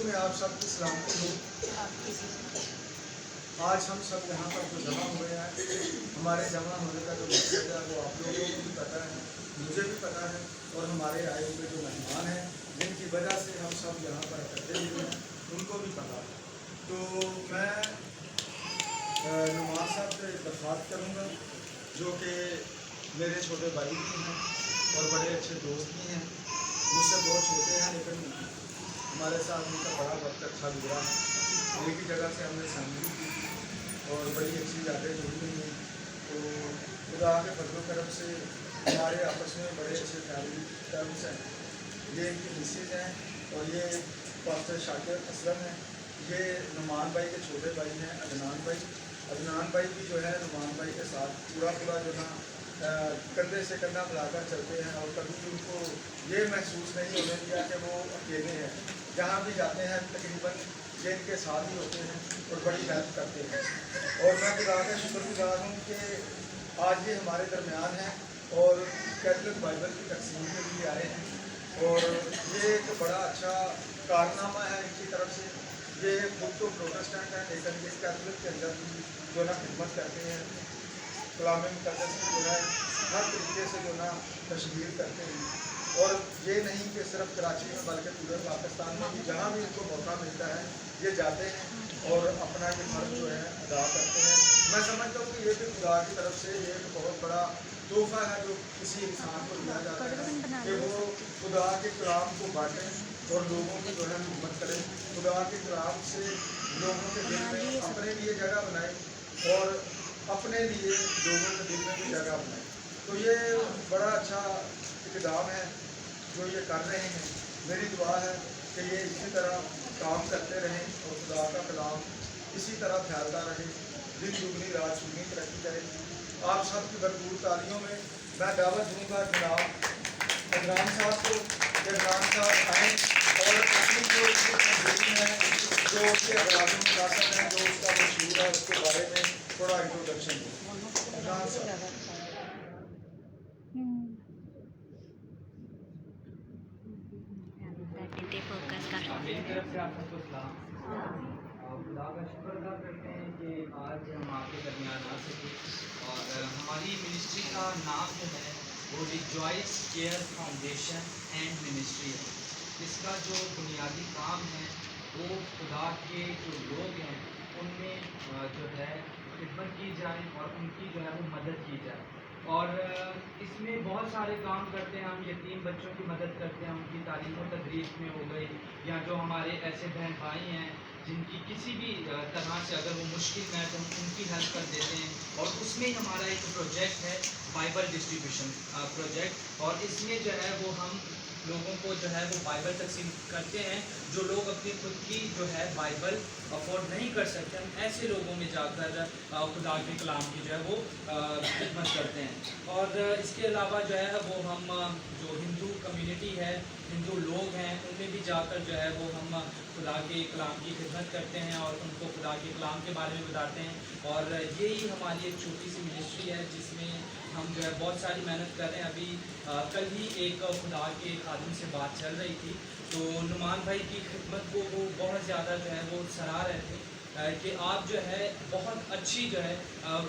में आप सबकी सलामती हो। आज हम सब यहाँ पर जो जमा हुए हैं, हमारे जमा होने का जो मकसद है वो आप लोगों को भी पता है, मुझे भी पता है, और हमारे आए हुए जो मेहमान हैं जिनकी वजह से हम सब यहाँ पर इकट्ठे हुए हैं उनको भी पता है। तो मैं नुमान साहब से दरख्वास्त करूँगा, जो कि मेरे छोटे भाई भी हैं और बड़े अच्छे दोस्त भी हैं, मुझसे बहुत छोटे हैं, लेकिन हमारे साथ उनका बड़ा वक्त अच्छा गुजरा है। एक ही जगह से हमने शामिल की और बड़ी अच्छी यादें जुड़ी हुई हैं। तो खुदा के फजल करम से हमारे आपस में बड़े अच्छे फैमिली टर्म्स हैं। ये इनकी मिसेज हैं और ये पास्टर शाकिर असलम हैं। ये नुमान भाई के छोटे भाई हैं अदनान भाई। अदनान भाई भी जो है नुमान भाई के साथ पूरा जो ना कंधे से कंधा मिलाकर चलते हैं और कभी उनको ये महसूस नहीं होने दिया कि वो अकेले हैं। जहाँ भी जाते हैं तकरीबन ये इनके साथ ही होते हैं और बड़ी हेल्प करते हैं। और मैं खुदा का शुक्रगुजार हूँ कि आज ये हमारे दरमियान हैं और कैथोलिक बाइबल की तकसीम के लिए आए हैं। और ये एक बड़ा अच्छा कारनामा है इनकी तरफ से। ये खुद तो प्रोटेस्टेंट हैं, लेकिन ये कैथोलिक के अंदर भी जो ना खिदमत करते हैं, कलाम मुक़द्दस में जो है हर तरीके से जो ना तशहीर करते हैं। और ये नहीं कि सिर्फ कराची में बल्कि पूरे पाकिस्तान में भी जहाँ भी इनको मौका मिलता है ये जाते हैं और अपना ये फर्ज जो है अदा करते हैं। मैं समझता हूँ कि ये भी खुदा की तरफ से ये एक बहुत बड़ा तोहफा है जो किसी इंसान को दिया जाता है कि वो खुदा के कलाम को बांटें और लोगों की जो है खिदमत करें। खुदा के कलाम से लोगों के दिल में अपने लिए जगह बनाए और अपने लिए लोगों के दिल में भी जगह बनाए। तो ये बड़ा अच्छा इक़दाम है जो ये कर रहे हैं। मेरी दुआ है कि ये इसी तरह काम करते रहें और खुदा का कलाम इसी तरह फैलता रहे, दिन दुगनी रात चुगनी तरक्की करे। आप सब की भरपूर तालियों में मैं दावत दूँगा जनाब अदनान साहब को, अदनान साहब आएँ और अपनी जो है जो उसके अगराज़ मुनासिब हैं, जो उसका मशहूर है, उसके बारे में थोड़ा इंट्रोडक्शन दें। अदनान साहब। मेरी तरफ से आप सबको सलाम और खुदा का शुक्र अदा करते हैं कि आज हम आपके दरमियान आ सके। और हमारी मिनिस्ट्री का नाम जो है वो rejoice care foundation and ministry है। इसका जो बुनियादी काम है वो खुदा के जो लोग हैं उनमें जो है खिदमत की जाए और उनकी जो है वो मदद की जाए। और इसमें बहुत सारे काम करते हैं। हम यतीम बच्चों की मदद करते हैं, उनकी तालीम और तदरीस में हो गई, या जो हमारे ऐसे बहन भाई हैं जिनकी किसी भी तरह से अगर वो मुश्किल में है तो हम उनकी हेल्प कर देते हैं। और उसमें ही हमारा एक प्रोजेक्ट है बाइबल डिस्ट्रीब्यूशन प्रोजेक्ट, और इसमें जो है वो हम लोगों को जो है वो बाइबल तकसीम करते हैं। जो लोग अपनी खुद की जो है बाइबल अफोर्ड नहीं कर सकते, हम ऐसे लोगों में जाकर खुदा के कलाम की जो है वो खिदमत करते हैं। और इसके अलावा जो है वो हम जो हिंदू कम्युनिटी है, हिंदू लोग हैं, उनमें भी जाकर जो है वो हम खुदा के कलाम की खिदमत करते हैं और उनको खुदा के कलाम के बारे में बताते हैं। और यही हमारी एक छोटी सी मिनिस्ट्री है जिसमें हम जो है बहुत सारी मेहनत कर रहे हैं। अभी कल ही एक खुदा के खादिम से बात चल रही थी, तो नुमान भाई की खिदमत को वो बहुत ज़्यादा जो है वो सराह रहे थे कि आप जो है बहुत अच्छी जो है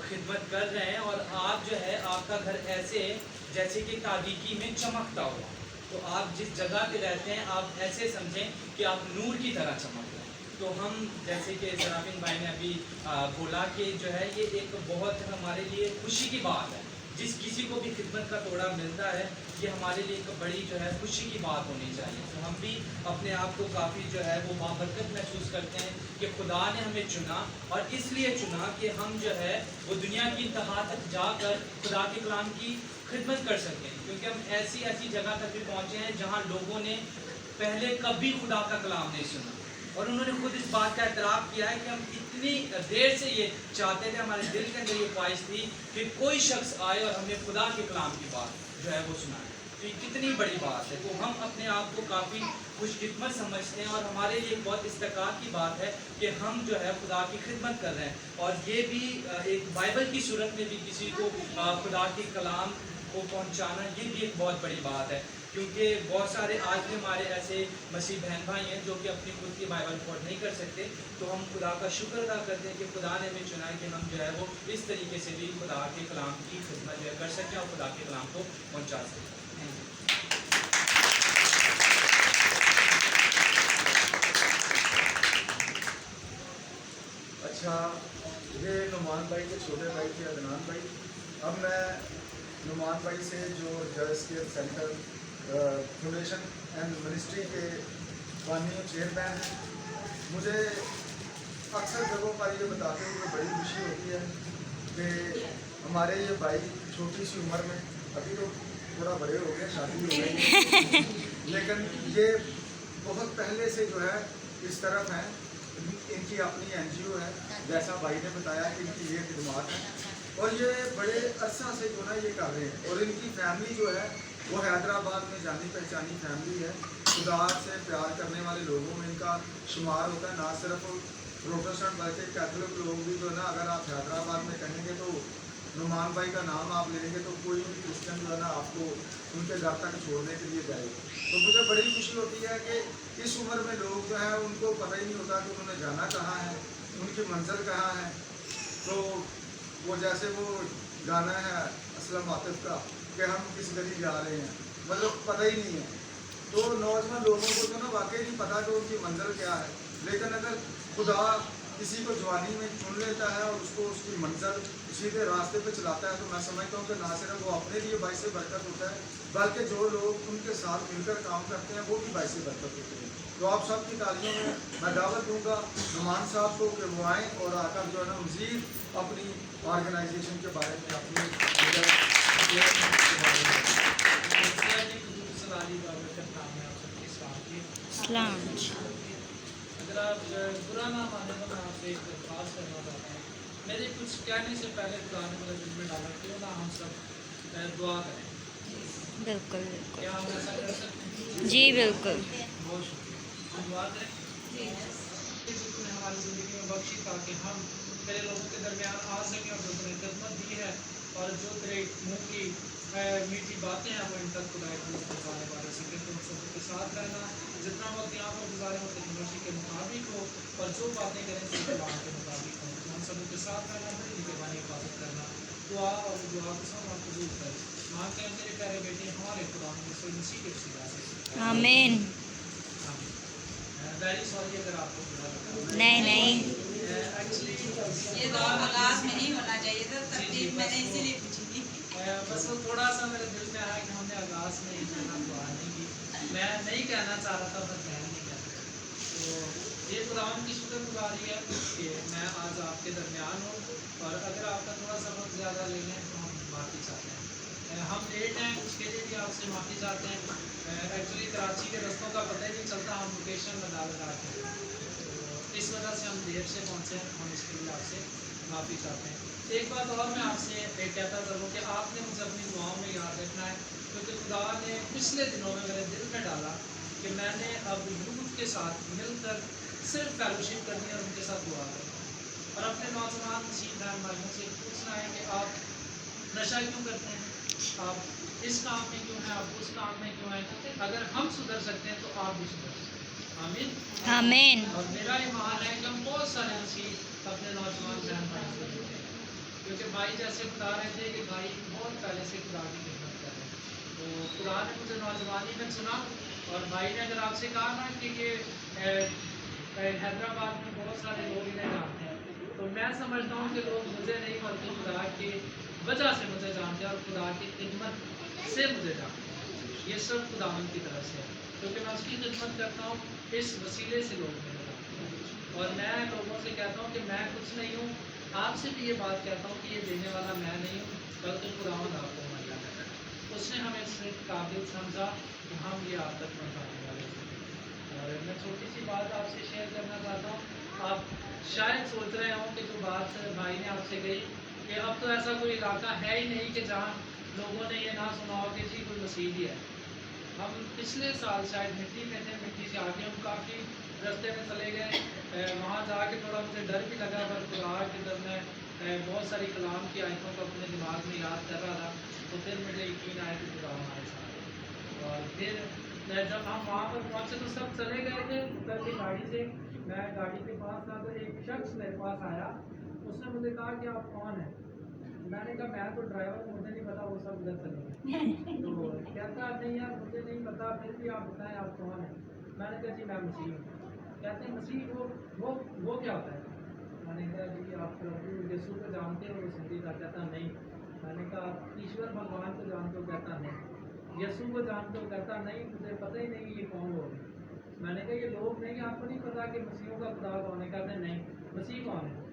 खिदमत कर रहे हैं और आप जो है आपका घर ऐसे है जैसे कि तारीकी में चमकता हुआ। तो आप जिस जगह पे रहते हैं आप ऐसे समझें कि आप नूर की तरह चमक रहे हैं। तो हम जैसे कि सराफिन भाई ने अभी बोला कि जो है ये एक बहुत हमारे लिए खुशी की बात है। जिस किसी को भी खिदमत का तोड़ा मिलता है ये हमारे लिए एक बड़ी जो है खुशी की बात होनी चाहिए। तो हम भी अपने आप को काफ़ी जो है वो बाबरकत महसूस करते हैं कि खुदा ने हमें चुना, और इसलिए चुना कि हम जो है वो दुनिया की इंतहा तक जाकर खुदा के कलाम की खिदमत कर सकें। क्योंकि हम ऐसी ऐसी जगह तक भी पहुँचे हैं जहाँ लोगों ने पहले कभी खुदा का कलाम नहीं सुना, और उन्होंने खुद इस बात का एतराफ़ किया है कि हम इतनी देर से ये चाहते थे, हमारे दिल के अंदर ये ख्वाहिश थी कि कोई शख्स आए और हमें खुदा के कलाम की बात जो है वो सुनाए। तो ये कितनी बड़ी बात है। तो हम अपने आप को काफ़ी खुशकिस्मत समझते हैं और हमारे लिए बहुत इस्तक़ार की बात है कि हम जो है खुदा की खिदमत कर रहे हैं। और ये भी एक बाइबल की सूरत में भी किसी को खुदा के कलाम को पहुंचाना, ये भी एक बहुत बड़ी बात है। کیونکہ بہت سارے آج بھی ہمارے ایسے مسیح بہن بھائی ہیں جو کہ اپنی خود کی بائبل افورڈ نہیں کر سکتے، تو ہم خدا کا شکر ادا کرتے ہیں کہ خدا نے ہمیں چنا ہے کہ ہم جو ہے وہ اس طریقے سے بھی خدا کے کلام کی خدمت جو ہے کر سکیں اور خدا کے کلام کو پہنچا سکیں۔ اچھا، یہ نعمان بھائی کے چھوٹے بھائی تھے عدنان بھائی۔ اب میں نعمان بھائی سے جو جرس کے سینٹر فاؤنڈیشن اینڈ منسٹری کے بانی و چیئرمین ہیں، مجھے اکثر جگہوں پر یہ بتاتے ہوئے بڑی خوشی ہوتی ہے کہ ہمارے یہ بھائی چھوٹی سی عمر میں، ابھی تو تھوڑا بڑے ہو گئے، شادی ہو گئی، لیکن یہ بہت پہلے سے جو ہے اس طرف ہیں۔ ان کی اپنی این جی او ہے، جیسا بھائی نے بتایا کہ ان کی یہ خدمات ہیں، اور یہ بڑے عرصہ سے جو ہے یہ کر رہے ہیں۔ اور ان کی فیملی جو ہے وہ حیدرآباد میں جانی پہچانی فیملی ہے، خدا سے پیار کرنے والے لوگوں میں ان کا شمار ہوتا ہے۔ نہ صرف پروٹسٹنٹ بلکہ کیتھولک لوگ بھی جو ہے نا، اگر آپ حیدرآباد میں کہیں گے تو نعمان بھائی کا نام آپ لیں گے تو کوئی بھی کرسچن جو ہے نا آپ کو ان کے گھر تک چھوڑنے کے لیے جائے گا۔ تو مجھے بڑی خوشی ہوتی ہے کہ اس عمر میں لوگ جو ہیں ان کو پتہ ہی نہیں ہوتا کہ انہوں نے جانا کہاں ہے، ان کی منزل کہاں ہے۔ تو وہ جیسے وہ گانا ہے اسلم عاطف کا کہ ہم کس گلی جا رہے ہیں، مطلب پتہ ہی نہیں ہے۔ تو نوجوان لوگوں کو جو نا واقعی نہیں پتہ کہ ان کی منزل کیا ہے، لیکن اگر خدا کسی کو جوانی میں چن لیتا ہے اور اس کو اس کی منزل سیدھے راستے پہ چلاتا ہے، تو میں سمجھتا ہوں کہ نہ صرف وہ اپنے لیے باعث برکت ہوتا ہے بلکہ جو لوگ ان کے ساتھ مل کر کام کرتے ہیں وہ بھی باعث برکت ہوتے ہیں۔ تو آپ سب کی تعلیموں میں دعوت دوں گا نعمان صاحب کو کہ وہ آئیں اور آ کر جو ہے نا مزید اپنی آرگنائزیشن کے بارے میں اسلام۔ اگر آپ برا نہ مانے تو میں آپ سے ایک درخواست کرنا چاہتا ہوں۔ میرے کچھ کہنے سے پہلے خدا نے میرے دل میں ڈالا، کیوں نہ ہم سب دعا کریں۔ بالکل کیا ہم ایسا کر سکتے ہیں؟ جی بالکل۔ بہت شکریہ، ہم دعا کریں۔ تو نے ہماری زندگی میں بخشی تاکہ ہم تیرے لوگوں کے درمیان آ سکیں اور جو تمہیں خدمت دی ہے اور جو تیرے منہ کی میٹھی باتیں ہیں وہ ان تک خدا پہنچانے والے سکیں۔ تم سب کے ساتھ رہنا، جتنا وقت یہاں پر گزارے وہ تیری مرضی کے مطابق ہو، اور جو باتیں کریں تیری کلام کے مطابق ہوں۔ ہم سب کے ساتھ رہنا، بڑی نگہبانی حفاظت کرنا، دعا اور دعا کو سب ہم قبول کر مانگتے ہیں تیرے پیارے بیٹے ہمارے خدا مسیح کے وسیلہ سے، آمین۔ ویری سوری اگر آپ کو برا لگا۔ نہیں ایکچولی یہ تو آغاز میں نہیں ہونا چاہیے تھا، ترتیب میں نے اسی لیے پوچھی تھی۔ بس وہ تھوڑا سا میرے دل میں آیا کہ ہم نے آغاز میں اتنا دعا نہیں کی، میں نہیں کہنا چاہ رہا تھا پر میں نہیں کہتا۔ تو یہ خداوند کی شکر گزاری ہے کہ میں آج آپ کے درمیان ہوں، اور اگر آپ کا تھوڑا سا وقت زیادہ لے لیں تو ہم معافی چاہتے ہیں۔ ہم لیٹ ہیں اس کے لیے بھی آپ سے معافی چاہتے ہیں۔ ایکچولی کراچی کے رستوں کا پتہ ہی نہیں چلتا، ہم لوکیشن لگا کے، تو اس وجہ سے ہم دیر سے پہنچے ہیں، ہم اس کے لیے آپ سے معافی چاہتے ہیں۔ ایک بات اور میں آپ سے کہتا ضرور کہ آپ نے مجھے اپنی دعاؤں میں یاد رکھنا ہے، کیونکہ خدا نے پچھلے دنوں میں میرے دل میں ڈالا کہ میں نے اب یوتھ کے ساتھ مل کر صرف فیلوشپ کرنی ہے اور ان کے ساتھ دعا کرنا ہے، اور اپنے نوجوان مسیح بہن بھائیوں سے پوچھنا ہے کہ آپ نشہ کیوں کرتے ہیں، آپ اس کام میں کیوں ہیں، آپ اس کام میں کیوں ہیں۔ اگر ہم سدھر سکتے ہیں تو آپ بھی سدھر سکتے ہیں۔ آمین۔ آمین۔ اور میرا ایمان ہے کہ ہم بہت سارے مسیح اپنے نوجوان بہن بھائیوں سے جڑتے ہیں، کیونکہ بھائی جیسے بتا رہے تھے کہ بھائی بہت پہلے سے خدا کی خدمت کر رہے ہیں، تو خدا نے مجھے نوجوانی میں چنا، اور بھائی نے اگر آپ سے کہا نا کہ حیدرآباد میں بہت سارے لوگ انہیں جانتے ہیں، تو میں سمجھتا ہوں کہ لوگ مجھے نہیں بلکہ خدا کی وجہ سے مجھے جانتے ہیں اور خدا کی خدمت سے مجھے جانتے ہیں۔ یہ سب خداوند کی طرف سے ہے، کیونکہ میں اس کی خدمت کرتا ہوں، اس وسیلے سے لوگ مجھے جانتے ہیں۔ اور میں لوگوں سے کہتا ہوں کہ میں کچھ نہیں ہوں، آپ سے بھی یہ بات کہتا ہوں کہ یہ دینے والا میں نہیں ہوں بلکہ خداوند آپ کو مہیا کرتا ہے۔ اس نے ہمیں اس سے قابل سمجھا کہ ہم یہ آپ تک پہنچانے والے ہیں۔ اور میں چھوٹی سی بات آپ سے شیئر کرنا چاہتا ہوں۔ آپ شاید سوچ رہے ہوں کہ جو بات بھائی نے آپ سے کہی کہ اب تو ایسا کوئی علاقہ ہے ہی نہیں کہ جہاں لوگوں نے یہ نہ سنا ہو کہ جی کوئی مسیح ہی ہے۔ ہم پچھلے سال شاید مٹی میں تھے، مٹی سے آگے ہم کافی رستے میں چلے گئے، وہاں جا کے تھوڑا مجھے ڈر بھی لگا، پر خدا کے در میں بہت ساری کلام کی آیتوں کو اپنے دماغ میں یاد کر رہا تھا، تو پھر مجھے یقین آیا کہ خدا ہمارے ساتھ ہے۔ اور پھر جب ہم وہاں پر پہنچے تو سب چلے گئے تھے اتر کے گاڑی سے. میں گاڑی کے پاس تھا تو ایک شخص میرے پاس آیا. اس نے مجھے کہا کہ آپ کون ہیں؟ میں نے کہا میں تو ڈرائیور ہوں, مجھے نہیں پتا, وہ سب ادھر چلے گئے. تو کہتا نہیں یار مجھے نہیں پتا, پھر بھی آپ بتائیں آپ کون ہیں. میں نے کہا جی میں مسیح ہوں. کہتے ہیں مسیح وہ کیا ہوتا ہے؟ میں نے کہا جی آپ پربھو یسوع کو جانتے ہو؟ وہ سندھی کا کہتا نہیں. میں نے کہا ایشور بھگوان کو جانتے ہو؟ کہتا نہیں. یسوع کو جانتے ہو؟ کہتا نہیں, مجھے پتہ ہی نہیں یہ کون لوگ ہیں. میں نے کہا یہ لوگ نہیں, آپ کو نہیں پتا کہ مسیحوں کا خدا کون ہے؟ کہتے نہیں. مسیح کون ہے؟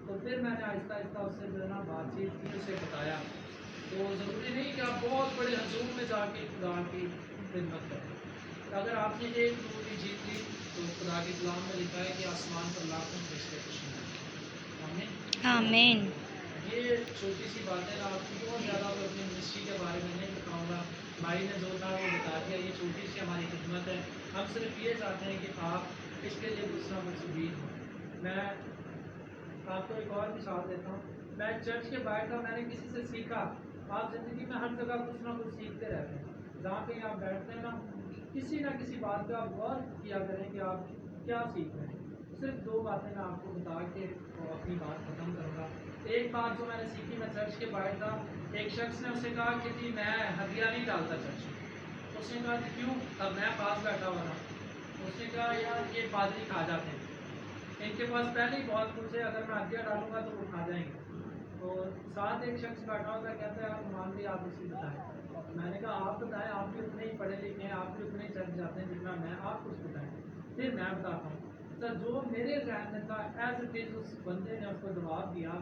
تو پھر میں نے آہستہ آہستہ اس سے جو ہے نا بات چیت کی, اسے بتایا. تو ضروری نہیں کہ آپ بہت بڑے ہجوم میں جا کے خدا کی خدمت کریں. اگر آپ نے ایک نور بھی جیت لی تو خدا کے کلام میں لکھا ہے کہ آسمان پر لاکھوں فرشتے خوشی ہیں. آمین. آمین. یہ چھوٹی سی باتیں نا آپ کو بہت زیادہ تو اپنی منسٹری کے بارے میں نہیں بتاؤں گا. بھائی نے جو تھا وہ بتا دیا. یہ چھوٹی سی ہماری خدمت ہے. ہم صرف یہ چاہتے ہیں کہ آپ اس کے لیے کچھ نہ کچھ بھی ہوں. میں آپ کو ایک اور مثال دیتا ہوں. میں چرچ کے باہر تھا, میں نے کسی سے سیکھا. آپ زندگی میں ہر جگہ کچھ نہ کچھ سیکھتے رہتے ہیں. جہاں کہیں آپ بیٹھتے ہیں نا, کسی نہ کسی بات پہ آپ غور کیا کریں کہ آپ کیا سیکھ رہے ہیں. صرف 2 باتیں میں آپ کو بتا کے اپنی بات ختم کروں گا. ایک بات جو میں نے سیکھی, میں چرچ کے باہر تھا, ایک شخص نے اسے کہا کہ جی میں ہدیہ نہیں ڈالتا چرچ میں. اس نے کہا جی کیوں؟ اب میں پاس بیٹھا ہوا تھا. اس نے کہا یار یہ پادری کھا جاتے ہیں, ان کے پاس پہلے ہی بہت کچھ ہے, اگر میں ہدیہ ڈالوں گا تو وہ کھا جائیں گے. اور ساتھ ایک شخص بیٹھا ہوتا ہے, کہتا ہے آپ مان بھی آپ اسی بتائیں. میں نے کہا آپ بتائیں, آپ بھی اتنے ہی پڑھے لکھے ہیں, آپ بھی اتنے ہی چرچ جاتے ہیں جتنا میں, آپ کچھ بتائیں. پھر میں بتاتا ہوں. سر جو میرے ذہن میں تھا ایز اٹ از اس بندے نے اس کو جواب دیا.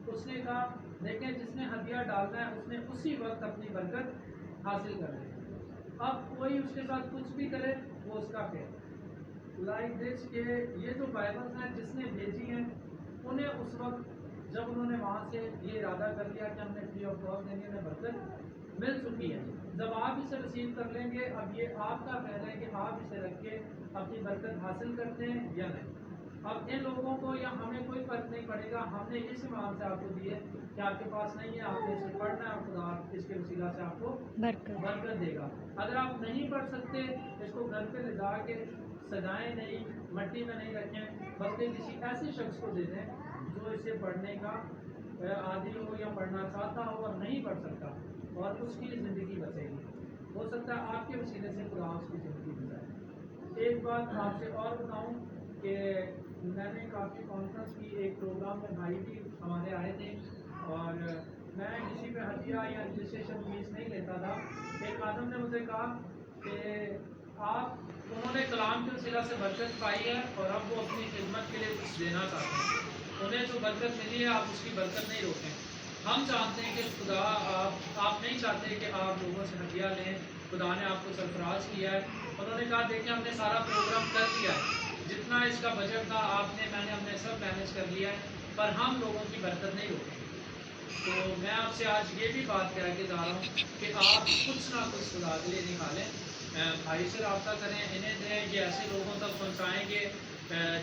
اس نے کہا دیکھیں جس نے ہدیہ ڈالنا ہے اس نے اسی وقت اپنی برکت حاصل کر لی. اب کوئی اس کے ساتھ کچھ بھی کرے وہ اس کا پھر لائک دس کہ یہ جو بائبلس ہیں جس نے بھیجی ہیں انہیں اس وقت جب انہوں نے وہاں سے یہ ارادہ کر لیا کہ ہم نے فری آف کاسٹ دینی, انہیں برکت مل چکی ہے. جب آپ اسے ریسیو کر لیں گے, اب یہ آپ کا فیصلہ ہے کہ آپ اسے رکھ کے اپنی برکت حاصل کرتے ہیں یا نہیں. اب ان لوگوں کو یا ہمیں کوئی فرق نہیں پڑے گا. ہم نے اس ایمان سے آپ کو دیے کہ آپ کے پاس نہیں ہے, آپ نے اسے پڑھنا ہے اور خدا اس کے وسیلہ سے آپ کو برکت دے گا. اگر آپ نہیں پڑھ سکتے اس کو گھر پہ لے جا کے سجائیں نہیں, مٹی میں نہیں رکھیں, بلکہ کسی ایسے شخص کو دے دیں جو اسے پڑھنے کا عادی ہو یا پڑھنا چاہتا ہو اور نہیں پڑھ سکتا, اور اس کی زندگی بچے گی. ہو سکتا ہے آپ کے وسیلے سے خدا اس کی زندگی بچائے. ایک بات آپ سے اور بتاؤں کہ میں نے کافی کانفرنس کی, ایک پروگرام میں بھائی بھی ہمارے آئے تھے اور میں کسی پہ ہدیہ یا رجسٹریشن فیس نہیں لیتا تھا. ایک آدم نے مجھے کہا کہ انہوں نے کلام کے وسیلہ سے برکت پائی ہے اور اب وہ اپنی خدمت کے لیے کچھ دینا چاہتے ہیں. انہیں جو برکت ملی ہے آپ اس کی برکت نہیں روکیں. ہم چاہتے ہیں کہ خدا آپ نہیں چاہتے کہ آپ لوگوں سے ہدیہ لیں. خدا نے آپ کو سرفراز کیا ہے. انہوں نے کہا دیکھیں ہم نے سارا پروگرام کر دیا ہے, جتنا اس کا بجٹ تھا میں نے ہم نے سب مینیج کر لیا ہے, پر ہم لوگوں کی برکت نہیں روکیں گے. تو میں آپ سے آج یہ بھی بات کہہ کے جا رہا ہوں کہ آپ کچھ نہ کچھ خدا کے لیے نکالیں. بھائی سے رابطہ کریں, انہیں دیں, یہ ایسے لوگوں تک پہنچائیں گے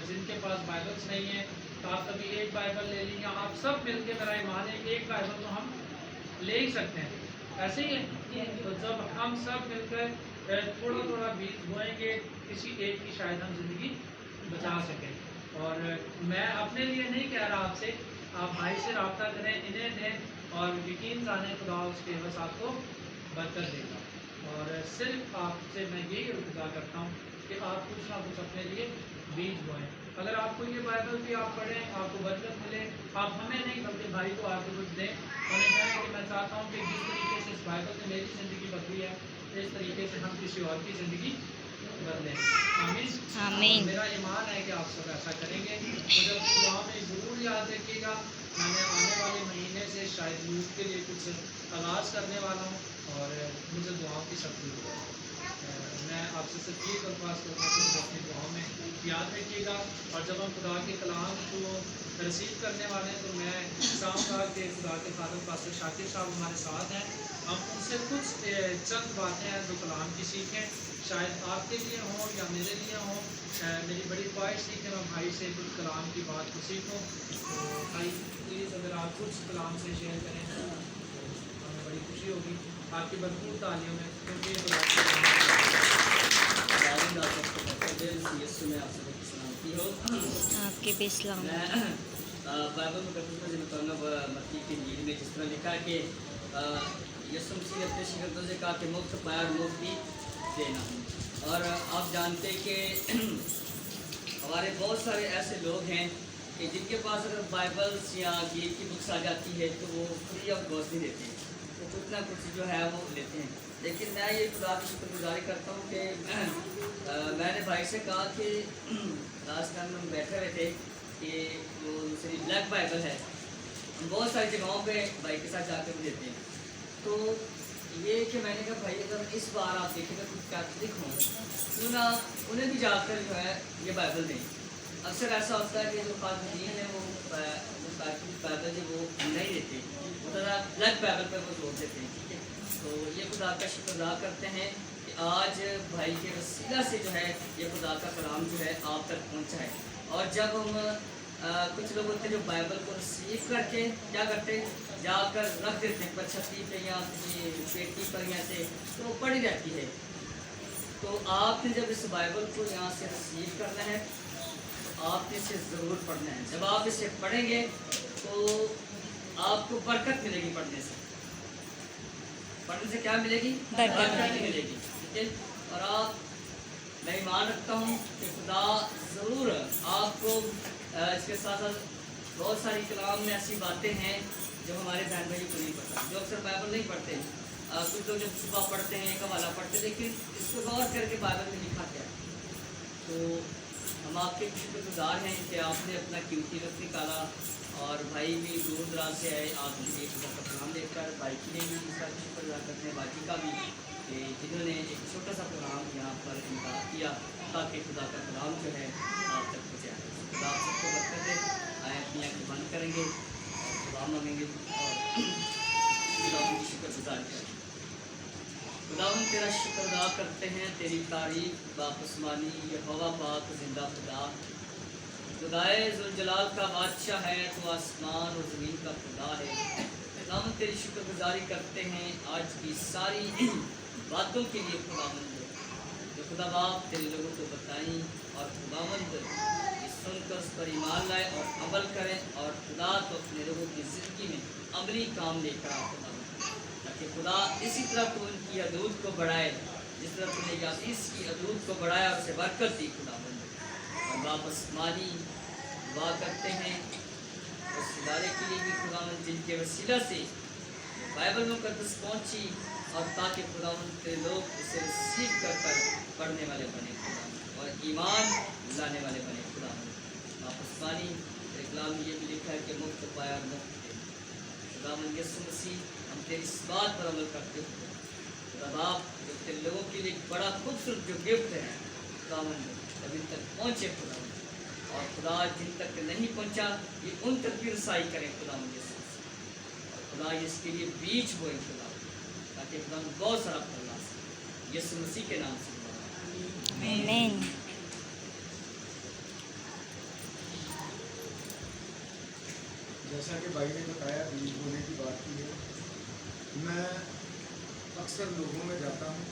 جن کے پاس بائبلس نہیں ہیں. آپ کبھی ایک بائبل لے لیں, یا آپ سب مل کے میرا ایمان ہے ایک بائبل تو ہم لے ہی سکتے ہیں. ایسے ہی ہے. تو جب ہم سب مل کر تھوڑا تھوڑا بیج بوئیں گے, کسی ایک کی شاید ہم زندگی بچا سکیں. اور میں اپنے لیے نہیں کہہ رہا آپ سے, آپ بھائی سے رابطہ کریں, انہیں دیں, اور یقین جانیں خدا اس کے بس آپ کو برکت دے گا. اور صرف آپ سے میں یہی التجا کرتا ہوں کہ آپ کچھ نہ کچھ اپنے لیے بیج بوئیں. اگر آپ کو یہ بائبل بھی آپ پڑھیں, آپ کو برکت ملے, آپ ہمیں نہیں بلکہ بھائی کو آپ کو کچھ دیں. انہیں کہیں کہ میں چاہتا ہوں کہ جس طریقے سے اس بائبل نے میری زندگی بدلی ہے اس طریقے سے ہم کسی اور کی زندگی بدلیں. آمین. آمین. میرا ایمان ہے کہ آپ سب ایسا کریں گے. تو جب دعا میں ضرور یاد رکھیے گا, میں نے آنے والے مہینے سے شاید یوتھ کے لیے کچھ آغاز کرنے والا ہوں, اور مجھے دعاؤں کی سخت ضرورت ہے. میں آپ سے صرف یہ درخواست کرتا ہوں کہ اپنی دعاؤں میں یاد رکھیے گا. اور جب ہم خدا کے کلام کو ریسیو کرنے والے ہیں تو میں چاہوں گا کہ خدا کے خادم پاسٹر شاکر صاحب ہمارے ساتھ ہیں, ہم ان سے کچھ چند باتیں ہیں جو کلام کی سیکھیں, شاید آپ کے لیے ہوں یا میرے لیے ہوں. میری بڑی خواہش تھی کہ میں بھائی سے کچھ کلام کی بات کو سیکھوں. تو بھائی پلیز اگر آپ کچھ کلام سے شیئر کریں تو ہمیں بڑی خوشی ہوگی. आपकी भरपूर तालियों में क्योंकि आपके भी इस्लाम। बाइबल मुकद्दस में मत्ती की इंजील में जिस तरह लिखा है कि यीशु मसीह ने अपने शिगिर्दों से कहा कि मुफ्त पाया और मुफ्त ही देना। और आप जानते हैं कि हमारे बहुत सारे ऐसे लोग हैं कि जिनके पास अगर बाइबल्स या गीत की बुक्स आ जाती है तो वो फ्री ऑफ कॉस्ट नहीं देते हैं, तो कुछ ना कुछ जो है वो लेते हैं। लेकिन मैं ये खुदा की शुक्रगुजारी करता हूँ कि मैंने भाई से कहा कि लास्ट टाइम हम बैठे हुए थे कि वो दूसरी ब्लैक बाइबल है, हम बहुत सारी जगहों पे भाई के साथ जाकर भी देते हैं। तो ये कि मैंने कहा भाई अगर इस बार आप देखेंगे कुछ कैथलिक हों क्यों ना उन्हें भी जाकर जो है ये बाइबल दें। अक्सर ऐसा होता है कि जो खातून है वो कैथलिक बाइबल जो वो नहीं देते, वो ज़रा ब्लैक बाइबल पर वो जोर देते हैं। ठीक है, तो ये खुदा का शुक्र अदा करते हैं कि आज भाई के वसीला से जो है ये खुदा का कलाम जो है आप तक पहुँचा है। और जब हम कुछ लोग होते हैं जो बाइबल को रिसीव करके क्या करते हैं, जाकर रख देते हैं पर छत्ती पे या पेटी पर यहाँ से, तो वो पड़ी रहती है। तो आपने जब इस बाइबल को यहाँ से रिसीव करना है तो आपने इसे ज़रूर पढ़ना है। जब आप इसे पढ़ेंगे तो आपको बरकत मिलेगी पढ़ने से। पढ़ने से क्या मिलेगी? बरकत मिलेगी। ठीक है, और आप मैं ईमान रखता हूँ कि खुदा ज़रूर आपको इसके साथ साथ बहुत सारी कलाम में ऐसी बातें हैं जो हमारे बहन भाई को नहीं पता, जो अक्सर बाइबल नहीं पढ़ते। कुछ लोग जब सुबह पढ़ते हैं एक हवाला पढ़ते हैं, लेकिन इसको गौर करके बाइबल में लिखा क्या है। तो हम आपके शुक्रगुजार हैं कि आपने अपना कीमती वक्त निकाला और भाई भी दूर दराज से आए, आपने एक खुदा का प्रोग्राम देखकर भाई के लिए भी इसका शुक्र अदा करते हैं, बाकी का भी कि जिन्होंने एक छोटा सा प्रोग्राम यहाँ पर इनका किया ताकि खुदा का कलाम जो है आप तक पहुँचे। खुदा आप सबको बरकत दे। आए अपनी आँखें बंद करेंगे और दुआ मांगेंगे और खुदा की शुक्रगुजारी करेंगे। खुदा हम तेरा शुक्र अदा करते हैं, तेरी तारीफ वापस मानी यहोवा पाक जिंदा खुदा। खुदाए ज़ुलजलाल का बादशाह है, तो आसमान और ज़मीन का खुदा है। हम तेरी शुक्रगुजारी करते हैं आज की सारी बातों के लिए खुदावंद, जो खुदा बाप तेरे लोगों को बताई और खुदावंद इस सुनकर उस पर ईमान लाए और अमल करें और खुदा तो अपने लोगों की ज़िंदगी में अमली काम लेकर आ खुदावंद, ताकि खुदा इसी तरह तो उनकी हदूद को बढ़ाए जिस तरह तूने यासीस की हदूद को बढ़ाया और उसे बरकत दी खुदावंद। और वापस मानी दुआ करते हैं उस इदारे के लिए भी खुदावंद जिनके वसीला से बाइबल मुकद्दस पहुँची और ताकि खुदावंद के लोग इसे रिसीव कर पढ़ने वाले बने खुदावंद और ईमान लाने वाले बने खुदावंद। वापस पानी कलाम में ये भी लिखा है कि मुफ्त पाया और मुफ्त दे। खुदावंद यीशु मसीह हम तेरी इस बात पर अमल करते हुए खुदा बाप जो तेरे लोगों के लिए बड़ा खूबसूरत जो गिफ्ट है खुदावंद अभी तक पहुँचे खुदावंद, और खुदा जिन तक नहीं पहुँचा ये उन तक भी रसाई करें खुदावंद यीशु मसीह, और खुदा इसके लिए बीज बोए खुदा ताकि खुदा बहुत सारा फल ला सके। यीशु मसीह के नाम से आमीन। जैसा कि भाई ने बताया बीज बोने की बात की है, मैं अक्सर लोगों में जाता हूँ।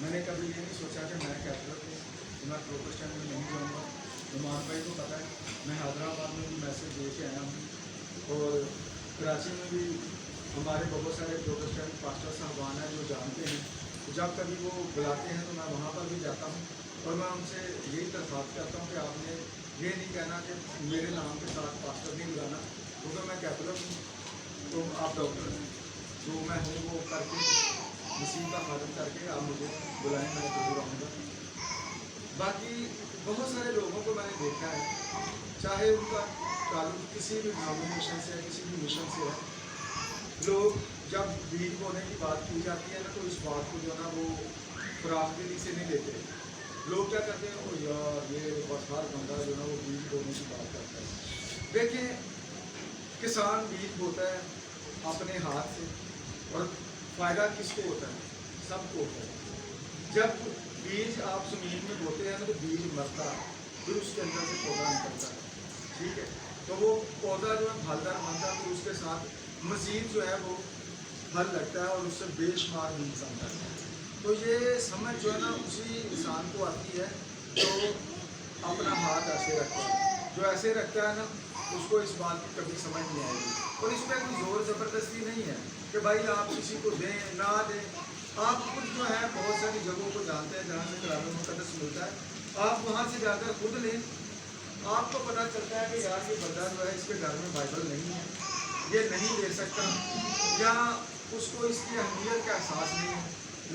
मैंने कभी ये नहीं सोचा कि मैं कैथलिक हूँ तो मैं प्रोटेस्टेंट में नहीं जाऊँगा। नुमान भाई को पता है मैं हैदराबाद में भी मैसेज दे के आया हूँ और कराची में भी हमारे बहुत सारे प्रोटेस्टेंट पास्टर साहबान हैं जो जानते हैं, तो जब कभी वो बुलाते हैं तो मैं वहाँ पर भी जाता हूँ और मैं उनसे यही दरख्वास्त करता हूँ कि आपने ये नहीं कहना कि मेरे नाम के साथ पास्टर नहीं बुलाना, क्योंकि मैं कैथलिक हूँ तो आप डॉक्टर हैं, जो मैं हूँ वो करके मसीह का खादम करके आप मुझे बुलाएं, मैं जरूर आऊँगा। बाकी बहुत सारे लोगों को मैंने देखा है, चाहे उनका ताल्लुक किसी भी डिनोमिनेशन से किसी भी मिशन से है, लोग जब बीज बोने की बात की जाती है ना तो इस बात को जो है ना वो खुराक दिली से नहीं लेते। लोग क्या करते हैं, ओ यार ये बसहार बंदा जो है वो बीज बोने की बात करता है। देखें, किसान बीज बोता है अपने हाथ से और फ़ायदा किसको होता है? सबको होता है। जब बीज आप ज़मीन में बोते हैं ना तो बीज मरता है, फिर उसके अंदर से पौधा निकलता है। ठीक है, तो वो पौधा जो है फलदार बनता है, तो उसके साथ मज़ीद जो है वो फल लगता है और उससे बेशुमार मीन्स आता है। तो ये समझ जो है ना उसी इंसान को आती है जो अपना हाथ ऐसे रखता है। जो ऐसे रखता है ना उसको इस बात की कभी समझ नहीं आएगी। और इसमें कोई ज़ोर ज़बरदस्ती नहीं है कि भाई आप किसी को दें ना दें। आप खुद जो है बहुत सारी जगहों को जानते हैं जहाँ से कलाम मुक़द्दस मिलता है, आप वहाँ से जाकर खुद लें। आपको पता चलता है कि यार ये बंदा जो है इसके घर में बाइबल नहीं है, ये नहीं ले सकता, या उसको इसकी अहमियत का एहसास नहीं है।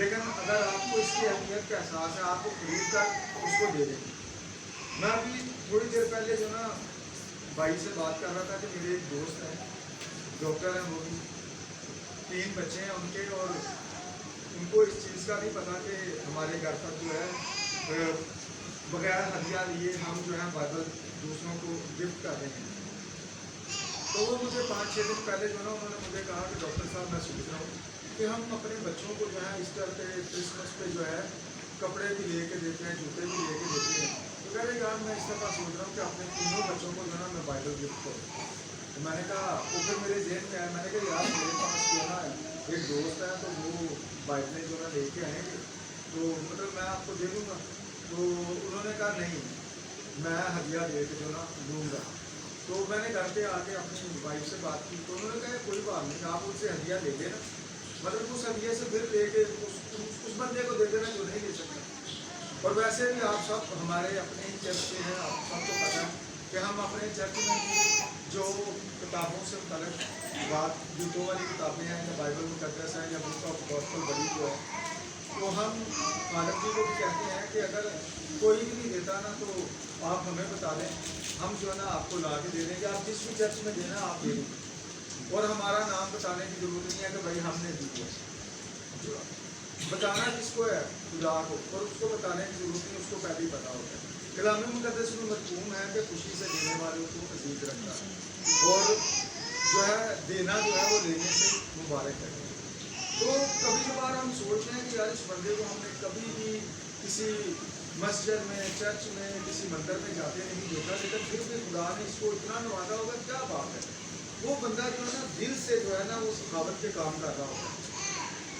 लेकिन अगर आपको इसकी अहमियत का एहसास है, आपको खरीद कर उसको दे दें। मैं अभी थोड़ी देर पहले जो ना भाई से बात कर रहा था कि मेरे एक दोस्त हैं, डॉक्टर हैं, वो भी 3 बच्चे हैं उनके, और उनको इस चीज़ का नहीं पता कि हमारे घर पर जो है बगैर हदिया लिए हम जो है बाइबल दूसरों को गिफ्ट कर रहे हैं। तो वो मुझे 5-6 दिन पहले जो ना उन्होंने मुझे कहा कि डॉक्टर साहब मैं सोच रहा हूँ कि हम अपने बच्चों को जो है ईस्टर पे क्रिसमस पे जो है कपड़े भी लेके देते हैं, जूते भी लेके देते हैं। तो कह रहे यार मैं इस तरह सोच रहा हूँ कि अपने तीनों बच्चों को जो है मैं बाइबल गिफ्ट करूँ। तो मैंने कहा वो फिर मेरे जेहन में आया, मैंने कहा यार मेरे पास जो है एक दोस्त है तो वो बाइबलें जो है लेके आएंगे तो मतलब मैं आपको दे दूँगा। तो उन्होंने कहा नहीं, मैं हदिया दे के जो ना दूँगा। तो मैंने घर पे आके अपनी वाइफ से बात की तो उन्होंने कहा कोई बात नहीं, आप उनसे हदिया ले लेना, मतलब उस हदिया से फिर लेके उस बंदे को दे देना जो नहीं ले सकता। और वैसे भी आप सब हमारे अपने ही चर्च के हैं, आप सबको पता है कि हम अपने चर्च में जो किताबों से मुतल्लिक़ बात जूतों वाली किताबें हैं या बाइबल मुक़द्दस है या बुक ऑफ गॉस्पेल बड़ी जो है, तो हम खालिद जी को भी कहते हैं कि अगर कोई भी नहीं देता ना तो आप हमें बता दें, हम जो है ना आपको ला के दे देंगे, आप जिस भी चर्च में देना आप दे देंगे। और हमारा नाम बताने की ज़रूरत नहीं है कि भाई हमने दी है, बताना किसको है खुदा को, और उसको बताने की ज़रूरत नहीं, उसको पहले ही पता होता है। कलाम मुक़द्दस में मज़मून है कि खुशी से देने वालों को अज़ीज़ रखता है और जो है देना जो है वो लेने से मुबारक है। तो कभी कभार हम सोचते हैं कि यार इस बंदे को हमने कभी भी किसी मस्जिद में, चर्च में, किसी मंदिर में जाते नहीं देखा, लेकिन फिर भी खुदा ने इसको इतना नवाजा होगा, क्या बात है। वो बंदा जो है ना दिल से जो है ना वो सखावत के काम कर रहा होगा।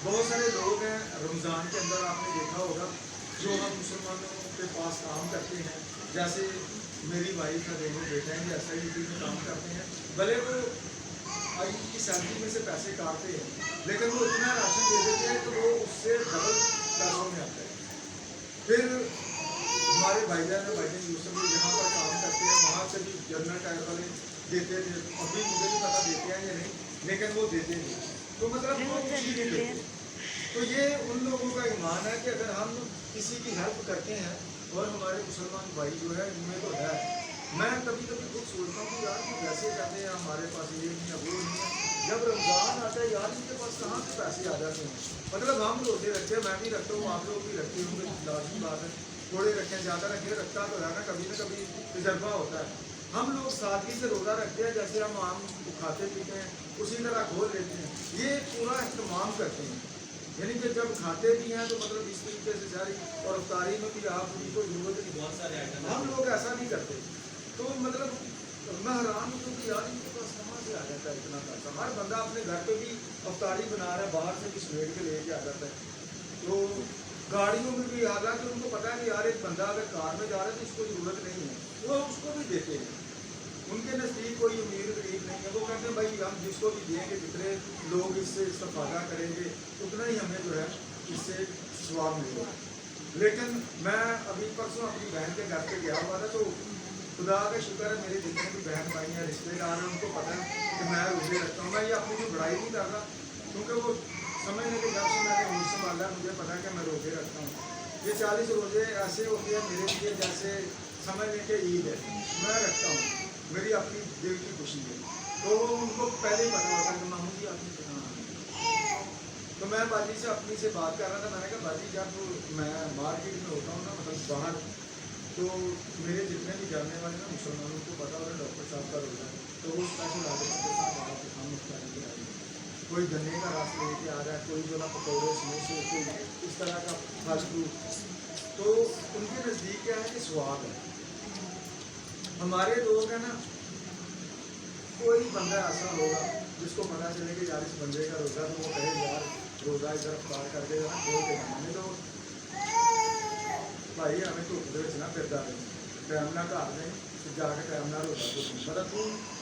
बहुत सारे लोग हैं रमज़ान के अंदर आपने देखा होगा जो हम मुसलमानों के पास काम करते हैं, जैसे मेरी वाइफ है, दोनों बेटे हैं, SIDT में काम करते हैं, भले वो की सैलरी में से पैसे काटते हैं लेकिन वो इतना राशन दे देते हैं कि वो उससे डबल पैसों में आता है। फिर हमारे भाईजान है, भाईजान यूसुफ भी जहाँ पर काम करते हैं वहाँ से भी जनरल टायर वाले देते थे, अभी मुझे भी पता देते हैं या नहीं, लेकिन वो देते नहीं, तो मतलब वो कुछ भी नहीं देते। तो ये उन लोगों का ईमान है कि अगर हम किसी की हेल्प करते हैं, और हमारे मुसलमान भाई जो है इनमें तो है, मैं कभी कभी खुद सोचता हूँ कि यार वो वैसे कहते हैं हमारे पास ये नहीं है वो नहीं है, जब रमज़ान आता है यार इनके पास कहाँ से पैसे आ जाते हैं। मतलब हम रोज़े रखते हैं, मैं भी रखता हूँ, आप लोग भी रखते होंगे, लाजमी बात है, थोड़े रखें ज़्यादा रखें, रखता तो है ना कभी तजर्बा होता है। हम लोग सादगी से रोज़ा रखते हैं, जैसे हम आम खाते पीते हैं उसी तरह खोल लेते हैं, ये पूरा अहतमाम करते हैं, यानी कि जब खाते भी हैं तो मतलब इस तरीके से जारी, और अफ्तारी में भी आप उनको जरूरत नहीं, बहुत सारे आइटम हम लोग ऐसा नहीं करते। तो मतलब मैं हैरान हूँ कि यार इनके पास कहाँ से आ जाता है इतना पैसा। हर बंदा अपने घर पे भी अफ्तारी बना रहा है, बाहर से भी स्वेट के लेके आ जाता है, तो गाड़ियों में भी हालांकि उनको पता है कि यार एक बंदा अगर कार में जा रहा है तो इसको ज़रूरत नहीं है, वो उसको भी देते हैं। उनके नज़दीक कोई अमीर गरीब नहीं है, वो कहते हैं भाई हम जिसको भी देंगे, जितने लोग इससे इस्तेफादा करेंगे उतना ही हमें जो है इससे स्वाब मिलेगा। लेकिन मैं अभी परसों अपनी बहन के घर पे गया हुआ था, तो खुदा का शुक्र है मेरे जितने भी बहन भाई हैं, रिश्तेदार हैं, उनको पता है कि मैं रोज़े रखता हूँ। मैं ये अपनी कोई बड़ाई नहीं कर रहा, क्योंकि वो समझ लें कि जब से मैंने मुझ संभाला मुझे पता है कि मैं रोज़े रखता हूँ। ये 40 रोज़े ऐसे होते हैं मेरे लिए जैसे समझ लें कि ईद है, मैं रखता हूँ, मेरी अपनी दिल की खुशी है। तो उनको पहले ही पता होता है कि मामू जी आपने कितना। तो मैं बाजी से अपनी से बात कर रहा था, मैंने कहा बाजी जब मैं मार्केट में होता हूँ ना, मतलब बाहर, तो मेरे जितने भी जानने वाले ना मुसलमानों को पता होगा डॉक्टर साहब का रोज़ा है, तो वो स्पेशल आते हैं हम मुफ्तारी के आए, कोई गन्ने का रस लेके आ रहा है, कोई जो ना पकौड़े समोसे, कोई इस तरह का फल फ्रूट, तो उनके नज़दीक क्या है कि स्वाद है। हमारे लोग हैं ना कोई बंदा ऐसा होगा जिसको पता चले कि यार इस बंदे का रोज़ा, तो वो कहे यार रोज़ा इधर पार करके बोल के नहीं तो भाई हमें धुप ना फिरदा टाइम ना घर नहीं जाके टाइम ना रोज़ा को मतलब तू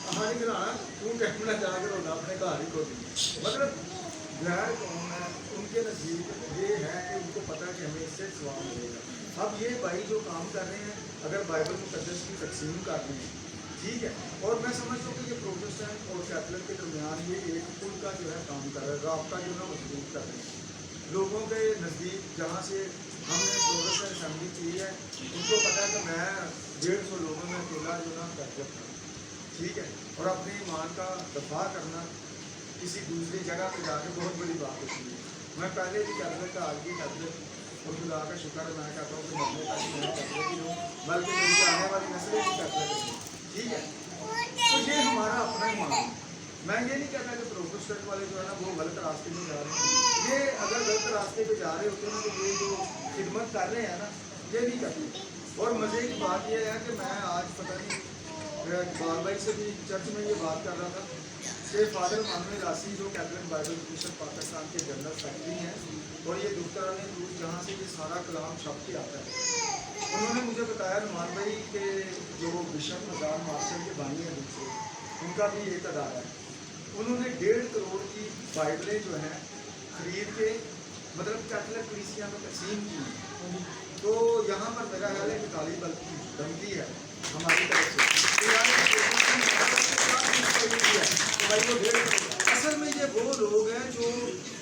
अहाँ नहीं खिलाना, तू टाइम ना जाके रोज़ा अपने घर ही को दी। मतलब गैर कौम है उनके नज़दीक ये है कि उनको पता है कि हमें इससे सवाब मिलेगा। अब ये भाई जो काम कर रहे हैं अगर बाइबल मुकद्दस की तकसीम कर रहे हैं ठीक है, और मैं समझता हूँ कि ये प्रोटेस्टेंट और कैथोलिक के दरमियान ये एक पुल का जो है काम कर रहा है, राब्ता जो है मजबूत कर रहे हैं लोगों के नज़दीक। जहाँ से हमने प्रोटेस्टेंट असेंबली की है उनको पता है कि मैं 150 लोगों में अकेला जो ना कैथोलिक था ठीक है, और अपने ईमान का दफा करना किसी दूसरी जगह पे जाके बहुत बड़ी बात होती है। मैं पहले भी कैथोलिक था, आज भी कैथोलिक, और खुदा का शुक्र है मैं कहता हूँ कि मरने तक मैं कैथोलिक ही हूँ, बल्कि मेरी आने वाली नस्लें भी कैथोलिक हैं ठीक है। तो ये हमारा अपना ईमान है। मैं ये नहीं कहता कि प्रोटेस्टेंट वाले जो है ना वो गलत रास्ते में जा रहे हैं, ये अगर गलत रास्ते पे जा रहे होते हैं ना तो ये जो खिदमत कर रहे हैं ना ये नहीं करते। और मज़े की बात यह है कि मैं आज पता नहीं इकबाल भाई से भी चर्च में ये बात कर रहा था कि फादर मोहम्मद रासी जो कैथोलिक बाइबल मिशन पाकिस्तान के जनरल सेक्रेटरी हैं और ये दुख्तरान रूस जहाँ से ये सारा कलाम छप के आता है, उन्होंने मुझे बताया नुमान भाई के जो बिशप नज़ार मार्शल के बानी हैं दूसरे उनका भी एक अदारा है, उन्होंने 1.5 करोड़ की बाइबलें जो हैं खरीद के मतलब कैथोलिक कलीसिया में तकसीम की। तो यहाँ पर मेरा ख्याल है कि ताली बनती है हमारी तरफ से भाई वो 1.5 करोड़। असल में ये वो लोग हैं जो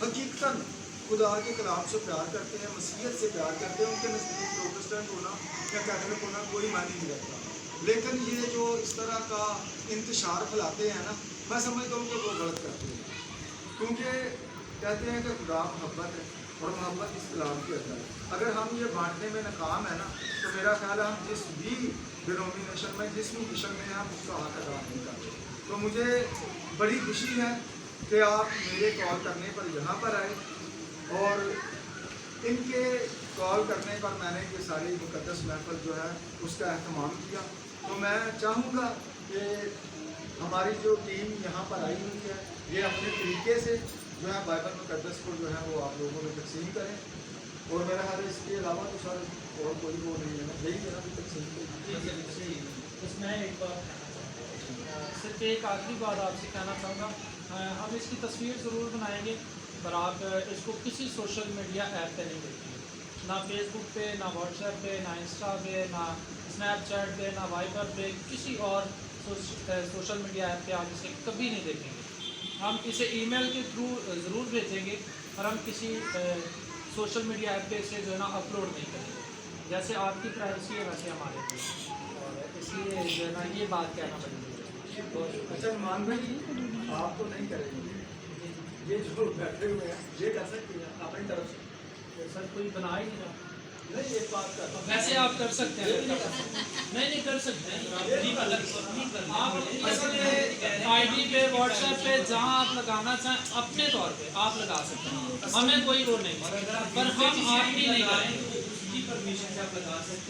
हकीकतन खुदा के कलाम से प्यार करते हैं, मसीहत से प्यार करते हैं। उनके नज़दीक प्रोटेस्टेंट होना या कैथोलिक होना कोई मायने नहीं रखता। लेकिन ये जो इस तरह का इंतशार फैलाते हैं ना, मैं समझता हूँ कि वो गलत करते हैं, क्योंकि कहते हैं कि खुदा मोहब्बत है और मोहब्बत इस कलाम के अंदर है। अगर हम ये बांटने में नाकाम है ना तो मेरा ख्याल है हम जिस भी डिनोमिनेशन में जिस भी मिशन में हम उसका हक अदा नहीं करते। तो मुझे बड़ी खुशी है कि आप मेरे कॉल करने पर यहाँ पर आए और इनके कॉल करने पर मैंने ये सारी मुकद्दस महफिल जो है उसका अहतमाम किया। तो मैं चाहूँगा कि हमारी जो टीम यहाँ पर आई हुई है ये अपने तरीके से जो है बाइबल मुकद्दस को जो है वो आप लोगों में तकसीम करें। और मेरा ख्याल है इसके अलावा तो सर और कोई वो नहीं है ना, यही है ना भी तकसीम बस मैं एक बार सिर्फ एक आखिरी बात आपसे कहना चाहूँगा, हम इसकी तस्वीर ज़रूर बनाएंगे पर आप इसको किसी सोशल मीडिया ऐप पे नहीं देखेंगे, ना फेसबुक पे, ना व्हाट्सएप पे, ना इंस्टा पे, ना स्नैपचैट पे, ना वाइबर पे, किसी और सोशल मीडिया ऐप पे आप इसे कभी नहीं देखेंगे। हम इसे ईमेल के थ्रू ज़रूर भेजेंगे और हम किसी सोशल मीडिया ऐप पे इसे जो है ना अपलोड नहीं करेंगे। जैसे आपकी प्राइवेसी है वैसे हमारे पे, और इसलिए जो है ना ये बात कहना पड़ेगी। अच्छा मान भाई आप तो नहीं करेंगे, ये जो बैठे हुए हैं ये कर सकते हैं अपनी तरफ से? सर कोई बना ही नहीं रहा। नहीं एक बात कर वैसे आप कर सकते हैं, नहीं कर सकते हैं आप अपने आईडी पे, व्हाट्सएप पे जहाँ आप लगाना चाहें अपने तौर पे आप लगा सकते हैं, हमें कोई वो नहीं, पर हम आपकी नहीं करेंगे। परमिशन से आप लगा सकते हैं।